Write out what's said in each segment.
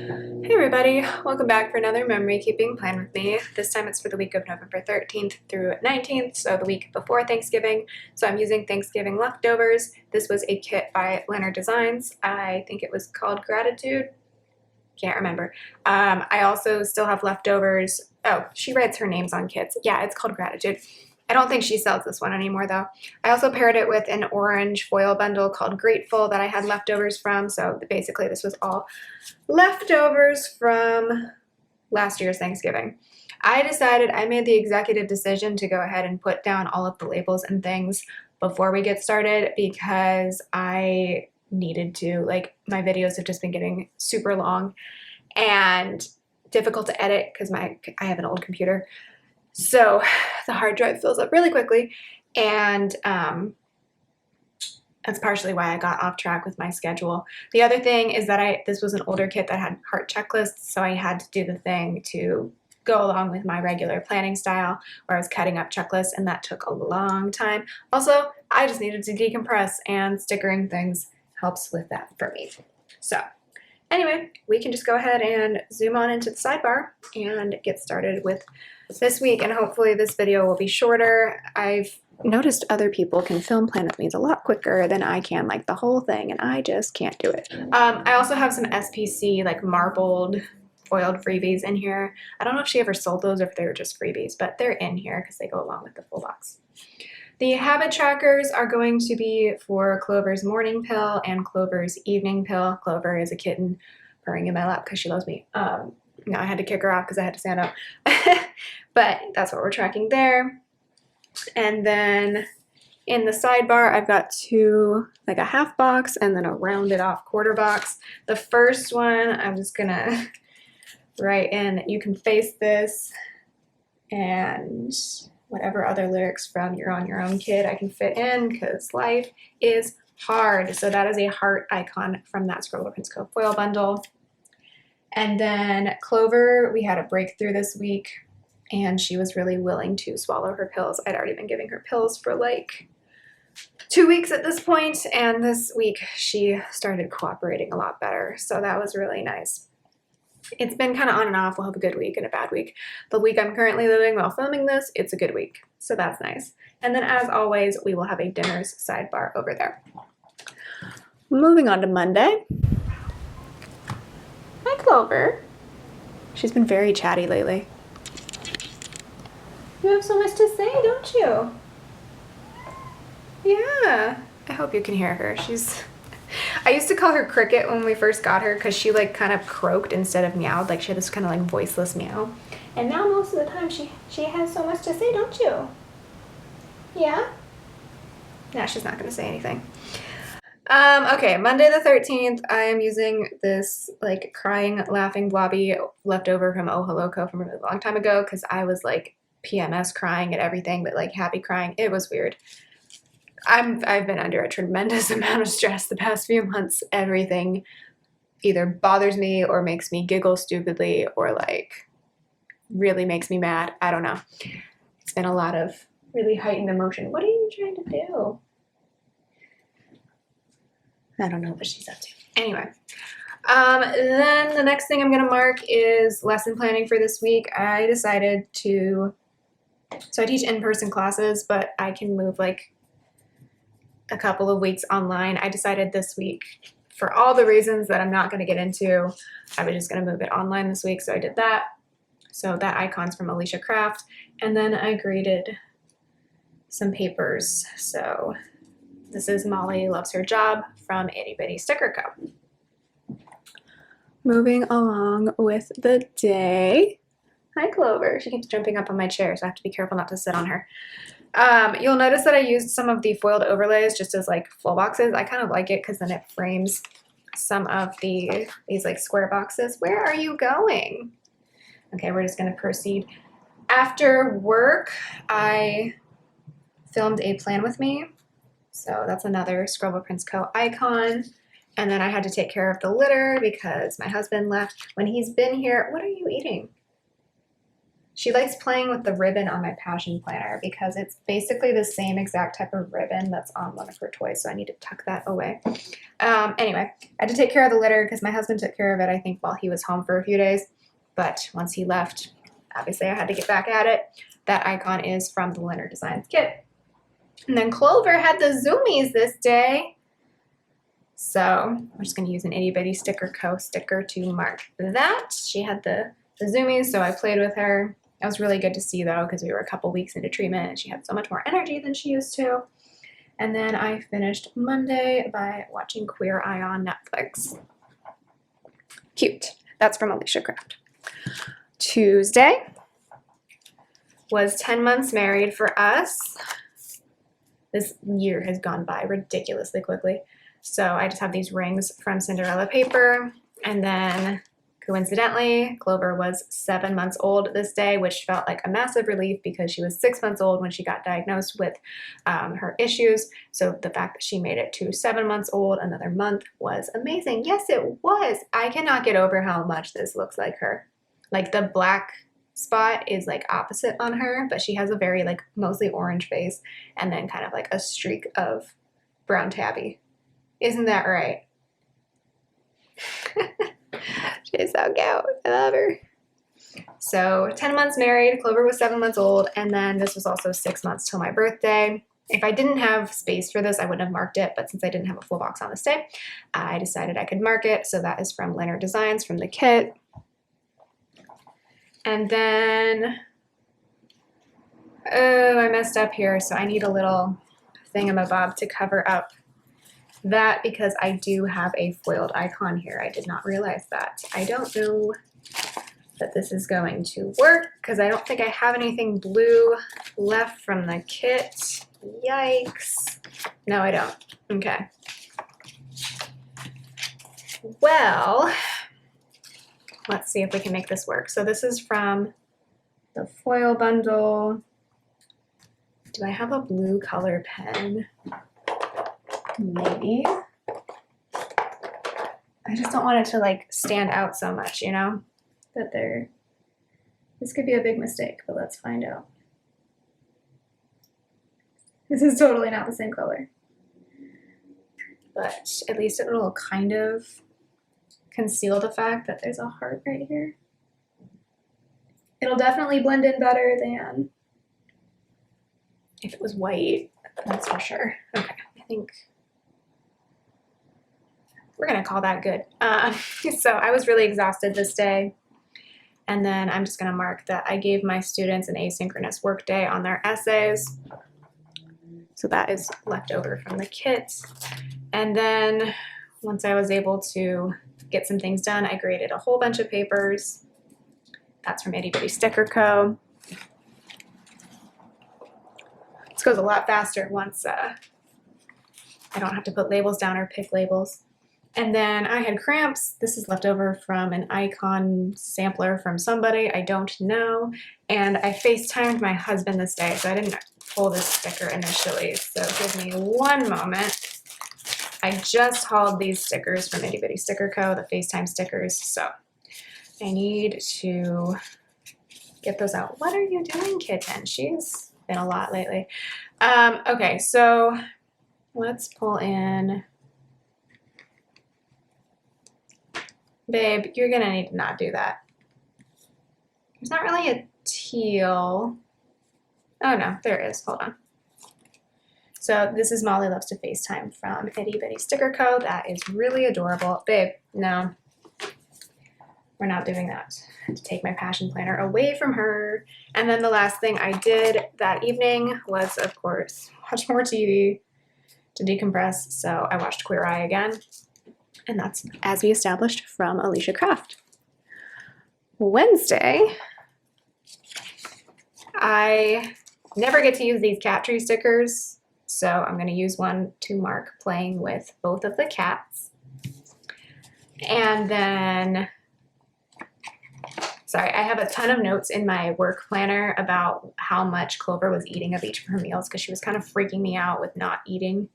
Hey everybody, welcome back for another memory keeping plan with me. This time it's for the week of November 13th through 19th, so the week before Thanksgiving. So I'm using Thanksgiving leftovers. This was a kit by Lynner Designs. I think it was called Gratitude. Can't remember. I also still have leftovers. Oh, she writes her names on kits. Yeah, it's called Gratitude. I don't think she sells this one anymore though. I also paired it with an orange foil bundle called Grateful that I had leftovers from. So basically this was all leftovers from last year's Thanksgiving. I made the executive decision to go ahead and put down all of the labels and things before we get started because I needed to. Like, my videos have just been getting super long and difficult to edit because I have an old computer. So the hard drive fills up really quickly, and that's partially why I got off track with my schedule. The other thing is that this was an older kit that had heart checklists, so I had to do the thing to go along with my regular planning style where I was cutting up checklists, and that took a long time. Also, I just needed to decompress, and stickering things helps with that for me. So anyway, we can just go ahead and zoom on into the sidebar and get started with this week, and hopefully this video will be shorter. I've noticed other people can film plan with me a lot quicker than I can, like the whole thing, and I just can't do it. I also have some SPC, like marbled foiled freebies in here. I don't know if she ever sold those or if they were just freebies, but they're in here because they go along with the full box. The habit trackers are going to be for Clover's morning pill and Clover's evening pill. Clover is a kitten purring in my lap because she loves me. No, I had to kick her off because I had to stand up. But that's what we're tracking there. And then in the sidebar, I've got two, like a half box and then a rounded off quarter box. The first one, I'm just gonna write in, you can face this, and whatever other lyrics from You're on Your Own Kid I can fit in because life is hard. So that is a heart icon from that Scribble Prince Co. foil bundle. And then Clover, we had a breakthrough this week, and she was really willing to swallow her pills. I'd already been giving her pills for like 2 weeks at this point, and this week she started cooperating a lot better. So that was really nice. It's been kind of on and off. We'll have a good week and a bad week. The week I'm currently living while filming this, it's a good week. So that's nice. And then as always, we will have a dinners sidebar over there. Moving on to Monday. Hi, Clover. She's been very chatty lately. You have so much to say, don't you? Yeah. I hope you can hear her. I used to call her Cricket when we first got her because she like kind of croaked instead of meowed. Like she had this kind of like voiceless meow. And now most of the time she has so much to say, don't you? Yeah? Nah, she's not going to say anything. Okay, Monday the 13th, I am using this like crying, laughing blobby leftover from Oh Hello Co. from a really long time ago because I was like PMS crying at everything, but like happy crying. It was weird. I've been under a tremendous amount of stress the past few months. Everything either bothers me or makes me giggle stupidly or like really makes me mad. I don't know. It's been a lot of really heightened emotion. What are you trying to do? I don't know what she's up to. Anyway, then the next thing I'm going to mark is lesson planning for this week. I decided to, so I teach in-person classes, but I can move like a couple of weeks online. I decided this week, for all the reasons that I'm not going to get into, I was just going to move it online this week, so I did that. So that icon's from Alicia Craft, and then I graded some papers. So this is Molly Loves Her Job from Itty Bitty Sticker Co. Moving along with the day. Hi, Clover. She keeps jumping up on my chair, so I have to be careful not to sit on her. You'll notice that I used some of the foiled overlays just as like full boxes. I kind of like it because then it frames some of these like square boxes. Where are you going? Okay, we're just going to proceed. After work, I filmed a plan with me. So that's another Scribble Prince Co. icon. And then I had to take care of the litter because my husband left when he's been here. What are you eating? She likes playing with the ribbon on my passion planner because it's basically the same exact type of ribbon that's on one of her toys, so I need to tuck that away. Anyway, I had to take care of the litter because my husband took care of it, I think, while he was home for a few days. But once he left, obviously I had to get back at it. That icon is from the Lynner Designs kit. And then Clover had the zoomies this day. So I'm just going to use an Itty Bitty Sticker Co. sticker to mark that. She had the zoomies, so I played with her. It was really good to see, though, because we were a couple weeks into treatment and she had so much more energy than she used to. And then I finished Monday by watching Queer Eye on Netflix. Cute. That's from Alicia Craft. Tuesday was 10 months married for us. This year has gone by ridiculously quickly. So I just have these rings from Cinderella paper, and then coincidentally, Clover was 7 months old this day, which felt like a massive relief because she was 6 months old when she got diagnosed with her issues. So the fact that she made it to 7 months old, another month, was amazing. Yes, it was. I cannot get over how much this looks like her. Like the black spot is like opposite on her, but she has a very like mostly orange face and then kind of like a streak of brown tabby. Isn't that right? She's so cute. I love her. So 10 months married, Clover was 7 months old, and then this was also 6 months till my birthday. If I didn't have space for this, I wouldn't have marked it, but since I didn't have a full box on this day, I decided I could mark it. So that is from Lynner Designs from the kit. And then, oh, I messed up here, so I need a little thingamabob to cover up that because I do have a foiled icon here. I did not realize that. I don't know that this is going to work because I don't think I have anything blue left from the kit. Yikes. No, I don't. Okay. Well, let's see if we can make this work. So this is from the foil bundle. Do I have a blue color pen? Maybe. I just don't want it to like stand out so much, you know, that this could be a big mistake, but let's find out. This is totally not the same color, but at least it will kind of conceal the fact that there's a heart right here. It'll definitely blend in better than if it was white, that's for sure. Okay, I think we're gonna call that good. So I was really exhausted this day. And then I'm just gonna mark that I gave my students an asynchronous work day on their essays. So that is left over from the kit. And then once I was able to get some things done, I graded a whole bunch of papers. That's from Itty Bitty Sticker Co. This goes a lot faster once I don't have to put labels down or pick labels. And then I had cramps. This is left over from an icon sampler from somebody, I don't know. And I FaceTimed my husband this day, so I didn't pull this sticker initially. So give me one moment. I just hauled these stickers from Itty Bitty Sticker Co., the FaceTime stickers. So I need to get those out. What are you doing, kitten? She's been a lot lately. Okay, so let's pull in. Babe, you're gonna need to not do that. There's not really a teal. Oh no, there is, hold on. So this is Molly Loves to FaceTime from Itty Bitty Sticker Co. That is really adorable. Babe, no, we're not doing that. I had to take my passion planner away from her. And then the last thing I did that evening was, of course, watch more TV to decompress. So I watched Queer Eye again. And that's, as we established, from Alicia Craft. Wednesday, I never get to use these cat tree stickers, so I'm going to use one to mark playing with both of the cats. And then, sorry, I have a ton of notes in my work planner about how much Clover was eating of each of her meals because she was kind of freaking me out with not eating.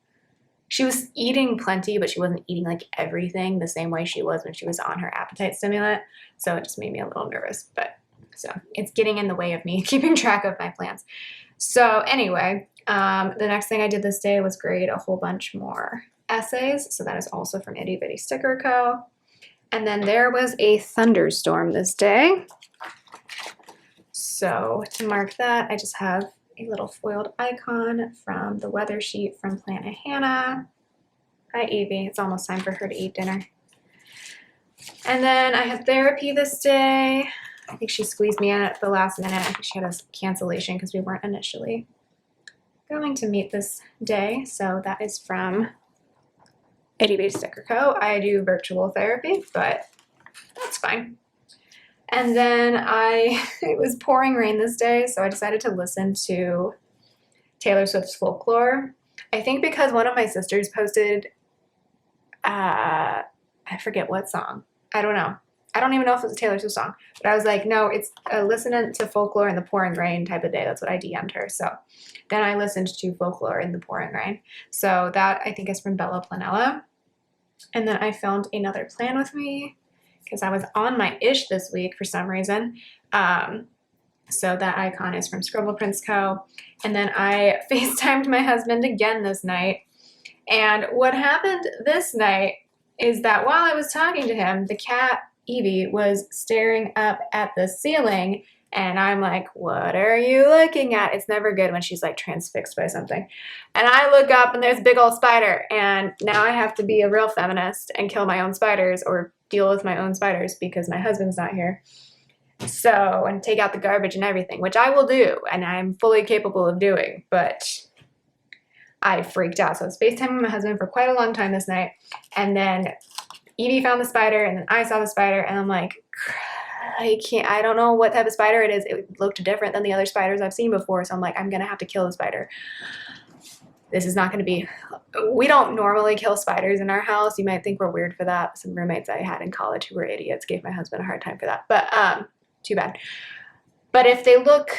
She was eating plenty, but she wasn't eating like everything the same way she was when she was on her appetite stimulant. So it just made me a little nervous, but So it's getting in the way of me keeping track of my plans. So anyway, the next thing I did this day was grade a whole bunch more essays. So that is also from Itty Bitty Sticker Co. And then there was a thunderstorm this day. So to mark that, I just have a little foiled icon from the weather sheet from Planet Hannah. Hi, Evie. It's almost time for her to eat dinner. And then I had therapy this day. I think she squeezed me in at the last minute. I think she had a cancellation because we weren't initially going to meet this day. So that is from Itty Bitty Sticker Co. I do virtual therapy, but that's fine. And then it was pouring rain this day, so I decided to listen to Taylor Swift's Folklore. I think because one of my sisters posted, I forget what song. I don't know. I don't even know if it was a Taylor Swift song, but I was like, no, it's listening to Folklore in the pouring rain type of day. That's what I DM'd her. So then I listened to Folklore in the pouring rain. So that I think is from Bella Planella. And then I filmed another plan with me because I was on my ish this week for some reason. So that icon is from Scribble Prints Co. And then I FaceTimed my husband again this night. And what happened this night is that while I was talking to him, the cat Evie was staring up at the ceiling, and I'm like, what are you looking at? It's never good when she's like transfixed by something. And I look up and there's a big old spider, and now I have to be a real feminist and kill my own spiders or deal with my own spiders because my husband's not here. So, and take out the garbage and everything, which I will do, and I'm fully capable of doing, but I freaked out. So I was FaceTiming my husband for quite a long time this night, and then Evie found the spider, and then I saw the spider, and I'm like, I don't know what type of spider it is. It looked different than the other spiders I've seen before, so I'm like, I'm gonna have to kill the spider. This is not gonna be, we don't normally kill spiders in our house. You might think we're weird for that. Some roommates I had in college who were idiots gave my husband a hard time for that, but too bad. But if they look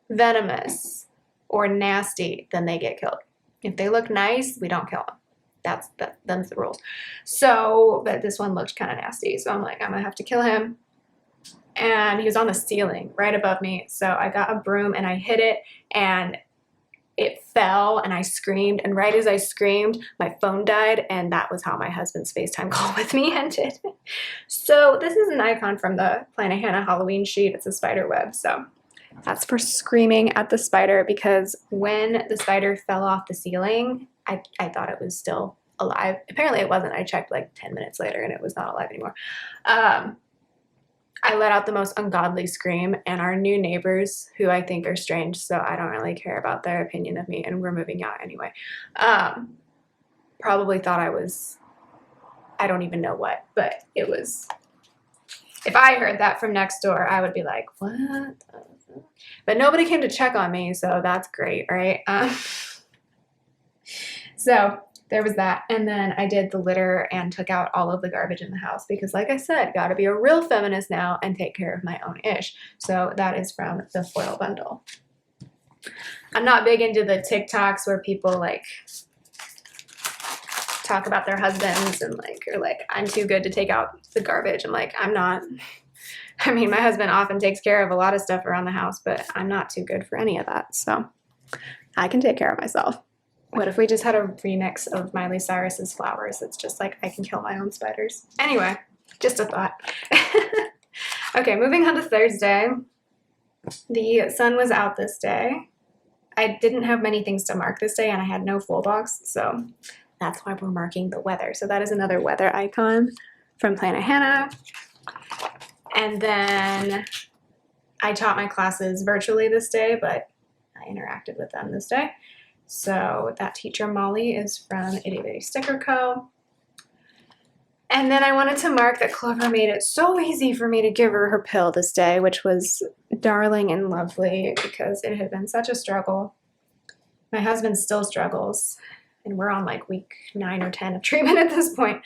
venomous or nasty, then they get killed. If they look nice, we don't kill them. That's the rules. So, but this one looked kind of nasty. So I'm like, I'm gonna have to kill him. And he was on the ceiling right above me. So I got a broom and I hit it, and it fell, and I screamed. And right as I screamed, my phone died. And that was how my husband's FaceTime call with me ended. So this is an icon from the Planet Hannah Halloween sheet. It's a spider web. So that's for screaming at the spider, because when the spider fell off the ceiling, I thought it was still alive. Apparently it wasn't. I checked like 10 minutes later and it was not alive anymore. I let out the most ungodly scream, and our new neighbors, who I think are strange, so I don't really care about their opinion of me, and we're moving out anyway, probably thought I was, I don't even know what, but it was, if I heard that from next door, I would be like, what? But nobody came to check on me, so that's great, right? So there was that. And then I did the litter and took out all of the garbage in the house because, like I said, got to be a real feminist now and take care of my own ish. So that is from the foil bundle. I'm not big into the TikToks where people like talk about their husbands and like, or like, I'm too good to take out the garbage. I'm like, I'm not. I mean, my husband often takes care of a lot of stuff around the house, but I'm not too good for any of that. So I can take care of myself. What if we just had a remix of Miley Cyrus's Flowers? It's just like I can kill my own spiders. Anyway, just a thought. Okay, moving on to Thursday. The sun was out this day. I didn't have many things to mark this day, and I had no full box, so that's why we're marking the weather. So that is another weather icon from Planet Hannah. And then I taught my classes virtually this day, but I interacted with them this day. So that teacher, Molly, is from Itty Bitty Sticker Co. And then I wanted to mark that Clover made it so easy for me to give her her pill this day, which was darling and lovely because it had been such a struggle. My husband still struggles, and we're on like week 9 or 10 of treatment at this point.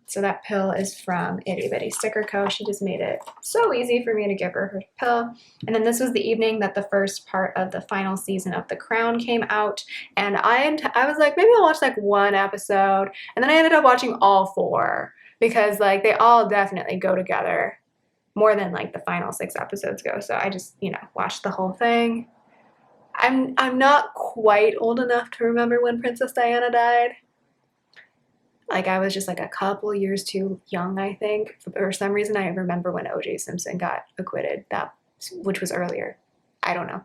So that pill is from Itty Bitty Sticker Co. She just made it so easy for me to give her her pill. And then this was the evening that the first part of the final season of The Crown came out. And I was like, maybe I'll watch like one episode. And then I ended up watching all 4 because like they all definitely go together. more than like the final 6 episodes go. So I just, watched the whole thing. I'm not quite old enough to remember when Princess Diana died. Like, I was just like a couple years too young, I think. For some reason, I remember when O.J. Simpson got acquitted, which was earlier. I don't know.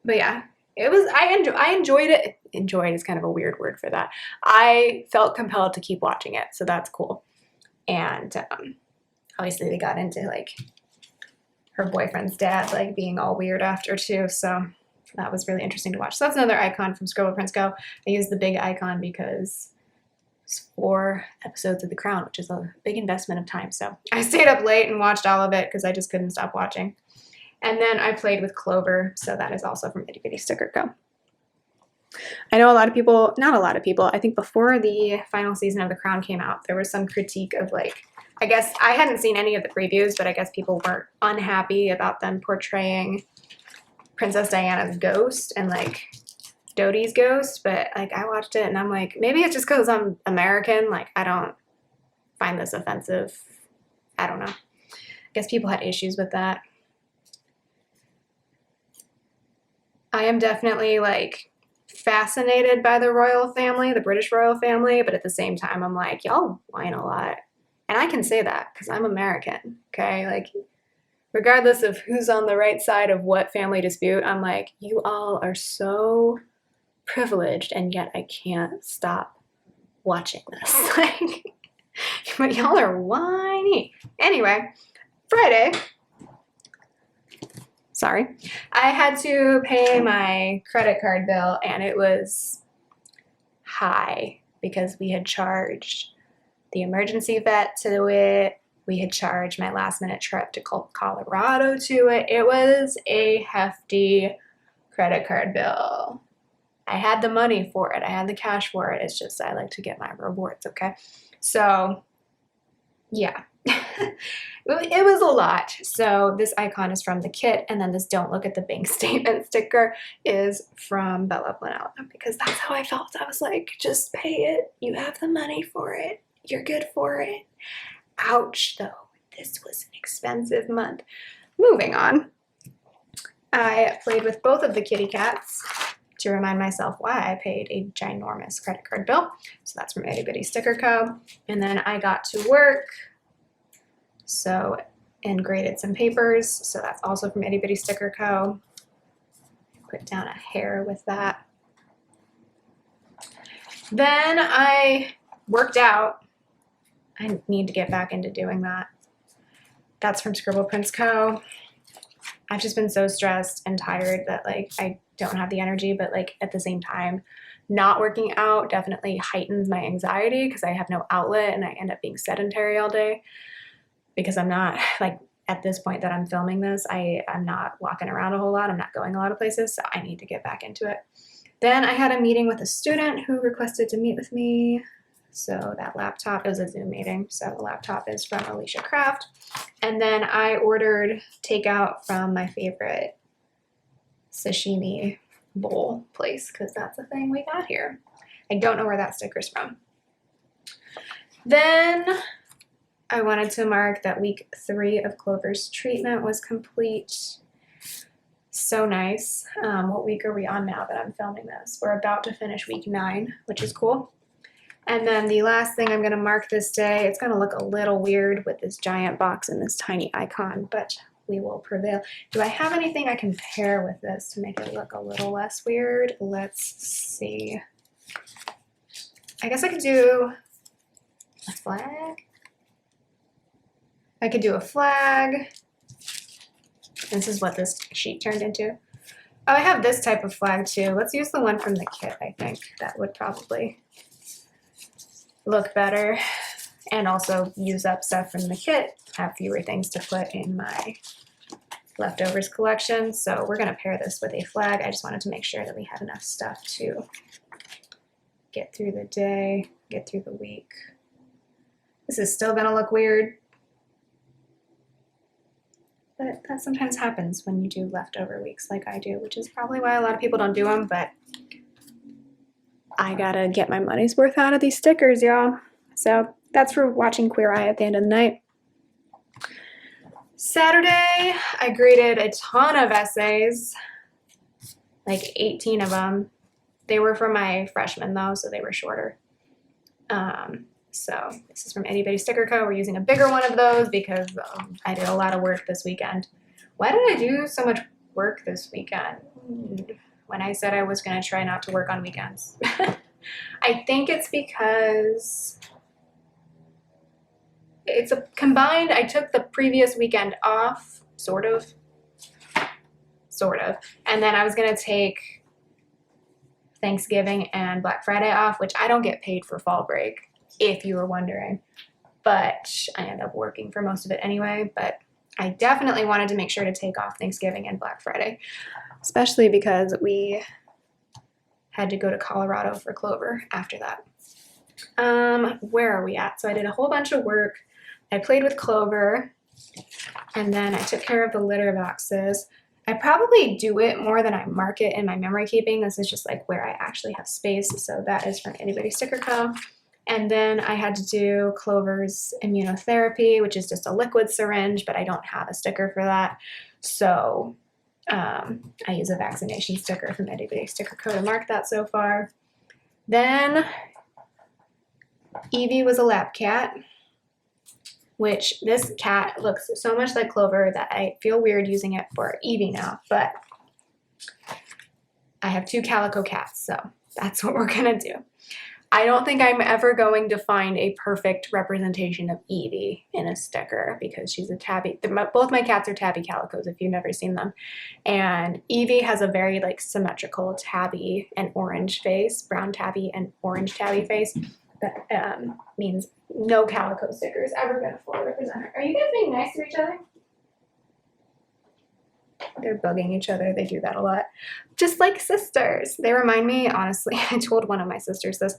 But yeah, I enjoyed it. Enjoyed is kind of a weird word for that. I felt compelled to keep watching it, so that's cool. And obviously they got into like her boyfriend's dad like being all weird after too, so that was really interesting to watch. So that's another icon from Scribble Prints Go. I used the big icon because it's 4 episodes of The Crown, which is a big investment of time. So I stayed up late and watched all of it because I just couldn't stop watching. And then I played with Clover, so that is also from Itty Bitty Sticker Co. I know a lot of people, not a lot of people, I think before the final season of The Crown came out, there was some critique of like, I guess I hadn't seen any of the previews, but I guess people were unhappy about them portraying Princess Diana's ghost and like Dodi's ghost. But like, I watched it and I'm like, maybe it's just because I'm American. Like, I don't find this offensive. I don't know. I guess people had issues with that. I am definitely like fascinated by the royal family, the British royal family, but at the same time, I'm like, y'all whine a lot. And I can say that because I'm American, okay? Like, regardless of who's on the right side of what family dispute, I'm like, you all are so privileged, and yet I can't stop watching this. Like, but y'all are whiny. Anyway, Friday, sorry, I had to pay my credit card bill, and it was high because we had charged the emergency vet to it. We had charged my last minute trip to Colorado to it. It was a hefty credit card bill. I had the money for it. I had the cash for it. It's just I like to get my rewards, okay? So, yeah. It was a lot. So this icon is from the kit, and then this don't look at the bank statement sticker is from Bella Planella, because that's how I felt. I was like, just pay it. You have the money for it. You're good for it. Ouch, though. This was an expensive month. Moving on. I played with both of the kitty cats to remind myself why I paid a ginormous credit card bill. So that's from Itty Bitty Sticker Co. And then I got to work, and graded some papers. So that's also from Itty Bitty Sticker Co. Put down a hair with that. Then I worked out. I need to get back into doing that. That's from Scribble Prints Co. I've just been so stressed and tired that like I don't have the energy, but like at the same time, not working out definitely heightens my anxiety because I have no outlet and I end up being sedentary all day because I'm not, like, at this point that I'm filming this, I'm not walking around a whole lot. I'm not going a lot of places, so I need to get back into it. Then I had a meeting with a student who requested to meet with me. So that laptop, it was a Zoom meeting, so the laptop is from Alicia Craft. And then I ordered takeout from my favorite sashimi bowl place because that's the thing we got here. I don't know where that sticker's from. Then I wanted to mark that week 3 of Clover's treatment was complete. So nice. What week are we on now that I'm filming this? We're about to finish week 9, which is cool. And then the last thing I'm going to mark this day, it's going to look a little weird with this giant box and this tiny icon, but we will prevail. Do I have anything I can pair with this to make it look a little less weird? Let's see. I guess I could do a flag. I could do a flag. This is what this sheet turned into. Oh, I have this type of flag too. Let's use the one from the kit, I think. That would probably look better, and also use up stuff from the kit, have fewer things to put in my leftovers collection. So we're going to pair this with a flag. I just wanted to make sure that we had enough stuff to get through the day, get through the week. This is still going to look weird, but that sometimes happens when you do leftover weeks like I do, which is probably why a lot of people don't do them, but I gotta get my money's worth out of these stickers, y'all. So that's for watching Queer Eye at the end of the night. Saturday, I graded a ton of essays, like 18 of them. They were for my freshmen though, so they were shorter. So this is from Itty Bitty Sticker Co. We're using a bigger one of those because I did a lot of work this weekend. Why did I do so much work this weekend when I said I was going to try not to work on weekends? I think it's because it's a combined, I took the previous weekend off, sort of, and then I was going to take Thanksgiving and Black Friday off, which I don't get paid for fall break, if you were wondering, but I end up working for most of it anyway. But I definitely wanted to make sure to take off Thanksgiving and Black Friday, especially because we had to go to Colorado for Clover after that. Where are we at? So I did a whole bunch of work. I played with Clover, and then I took care of the litter boxes. I probably do it more than I mark it in my memory keeping. This is just like where I actually have space. So that is from Itty Bitty Sticker Co. And then I had to do Clover's immunotherapy, which is just a liquid syringe, but I don't have a sticker for that. So I use a vaccination sticker from Itty Bitty Sticker Co. to mark that so far. Then Evie was a lab cat, which this cat looks so much like Clover that I feel weird using it for Evie now, but I have 2 calico cats, so that's what we're gonna do. I don't think I'm ever going to find a perfect representation of Evie in a sticker because she's a tabby. Both my cats are tabby calicos if you've never seen them. And Evie has a very like symmetrical tabby and orange face, brown tabby and orange tabby face. That means no calico sticker is ever going to fully represent her. Are you guys being nice to each other? They're bugging each other. They do that a lot. Just like sisters. They remind me, honestly, I told one of my sisters this.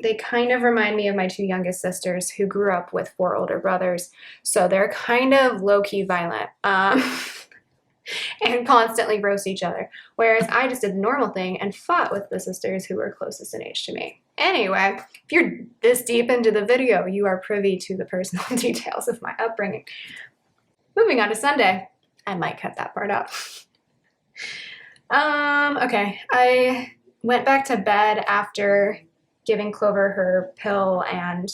They kind of remind me of my 2 youngest sisters who grew up with 4 older brothers. So they're kind of low-key violent and constantly roast each other. Whereas I just did the normal thing and fought with the sisters who were closest in age to me. Anyway, if you're this deep into the video, you are privy to the personal details of my upbringing. Moving on to Sunday. I might cut that part out. Okay, I went back to bed after giving Clover her pill and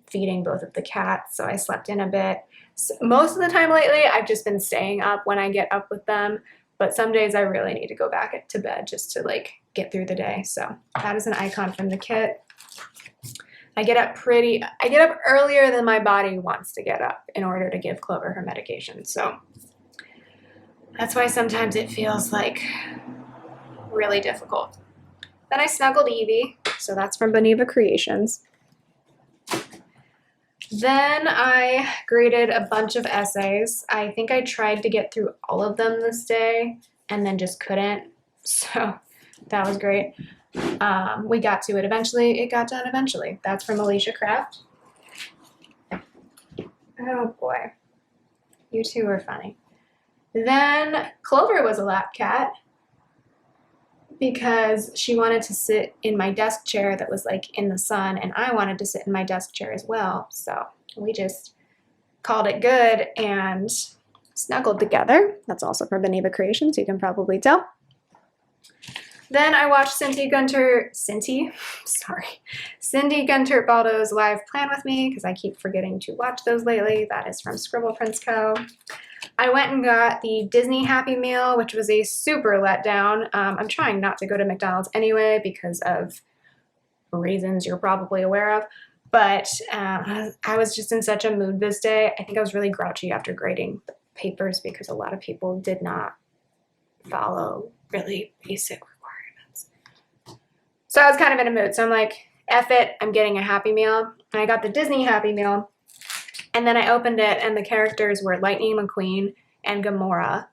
feeding both of the cats, so I slept in a bit. So most of the time lately, I've just been staying up when I get up with them, but some days I really need to go back to bed just to like get through the day. So that is an icon from the kit. I get up earlier than my body wants to get up in order to give Clover her medication. So that's why sometimes it feels like really difficult. Then I snuggled Evie, so that's from Beneva Creations. Then I graded a bunch of essays. I think I tried to get through all of them this day and then just couldn't. So that was great. We got to it eventually. It got done eventually. That's from Alicia Craft. Oh boy. You two are funny. Then Clover was a lap cat because she wanted to sit in my desk chair that was like in the sun, and I wanted to sit in my desk chair as well. So we just called it good and snuggled together. That's also from Beneva Creations, you can probably tell. Then I watched Cindy Gunter Baldo's live Plan With Me because I keep forgetting to watch those lately. That is from Scribble Prints Co. I went and got the Disney Happy Meal, which was a super letdown. I'm trying not to go to McDonald's anyway because of reasons you're probably aware of. But I was just in such a mood this day. I think I was really grouchy after grading the papers because a lot of people did not follow really basic requirements. So I was kind of in a mood. So I'm like, F it, I'm getting a Happy Meal. And I got the Disney Happy Meal. And then I opened it, and the characters were Lightning McQueen and Gamora.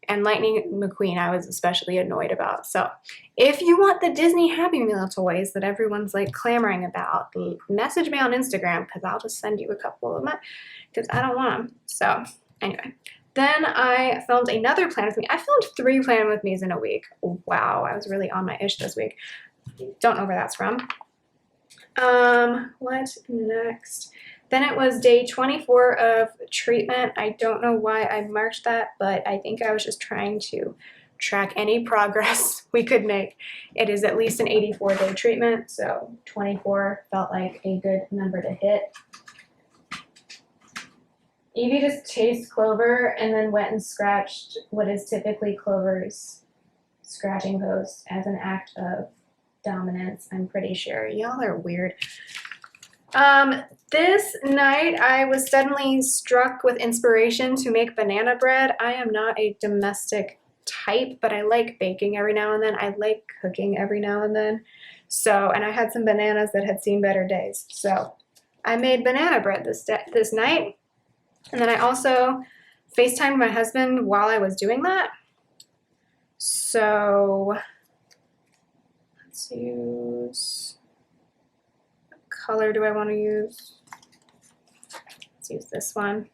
And Lightning McQueen I was especially annoyed about. So if you want the Disney Happy Meal toys that everyone's like clamoring about, message me on Instagram because I'll just send you a couple of them because I don't want them. So anyway, then I filmed another Plan With Me. I filmed 3 Plan With Me's in a week. Wow, I was really on my ish this week. Don't know where that's from. What next? Then it was day 24 of treatment. I don't know why I marked that, but I think I was just trying to track any progress we could make. It is at least an 84-day treatment, so 24 felt like a good number to hit. Evie just chased Clover and then went and scratched what is typically Clover's scratching post as an act of dominance, I'm pretty sure. Y'all are weird. This night I was suddenly struck with inspiration to make banana bread. I am not a domestic type, but I like baking every now and then. I like cooking every now and then. So, and I had some bananas that had seen better days. So I made banana bread this night. And then I also FaceTimed my husband while I was doing that. So let's use, what color do I want to use? Let's use this one.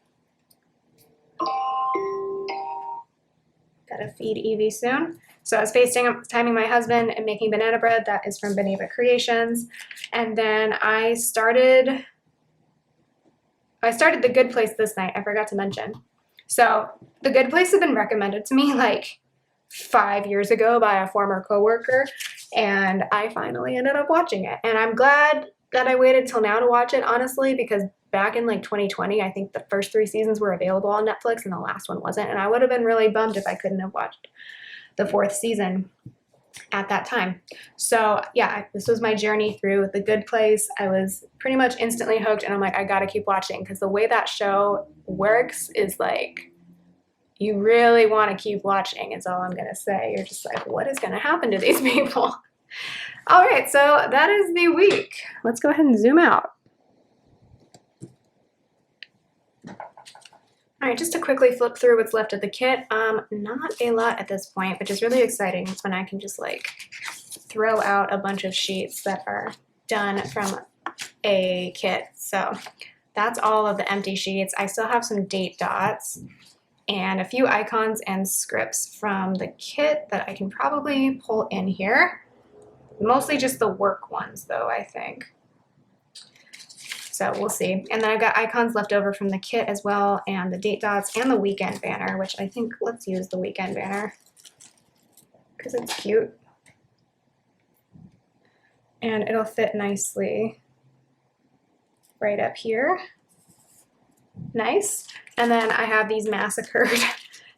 Gotta feed Evie soon. So I was FaceTiming my husband and making banana bread. That is from Beneva Creations. And then I started The Good Place this night. I forgot to mention. So The Good Place had been recommended to me like 5 years ago by a former coworker, and I finally ended up watching it. And I'm glad that I waited till now to watch it, honestly, because back in like 2020, I think the first 3 seasons were available on Netflix and the last one wasn't. And I would have been really bummed if I couldn't have watched the 4th season at that time. So yeah, this was my journey through The Good Place. I was pretty much instantly hooked, and I'm like, I gotta keep watching, because the way that show works is like, you really want to keep watching is all I'm gonna say. You're just like, what is gonna happen to these people? All right, so that is the week. Let's go ahead and zoom out. All right, just to quickly flip through what's left of the kit. Not a lot at this point, which is really exciting. It's when I can just like throw out a bunch of sheets that are done from a kit. So that's all of the empty sheets. I still have some date dots and a few icons and scripts from the kit that I can probably pull in here. Mostly just the work ones though, I think. So we'll see. And then I've got icons left over from the kit as well, and the date dots and the weekend banner, which I think, let's use the weekend banner because it's cute. And it'll fit nicely right up here. Nice. And then I have these massacred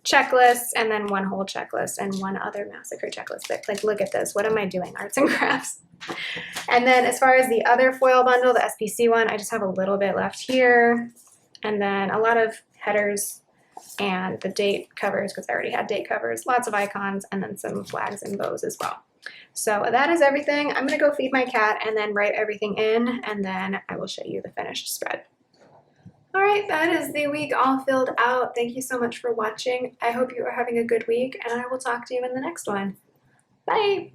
checklists, and then one whole checklist and one other massacre checklist. But like, look at this. What am I doing? Arts and crafts. And then as far as the other foil bundle, the SPC one, I just have a little bit left here. And then a lot of headers and the date covers, because I already had date covers, lots of icons, and then some flags and bows as well. So that is everything. I'm going to go feed my cat and then write everything in, and then I will show you the finished spread. All right, that is the week all filled out. Thank you so much for watching. I hope you are having a good week, and I will talk to you in the next one. Bye.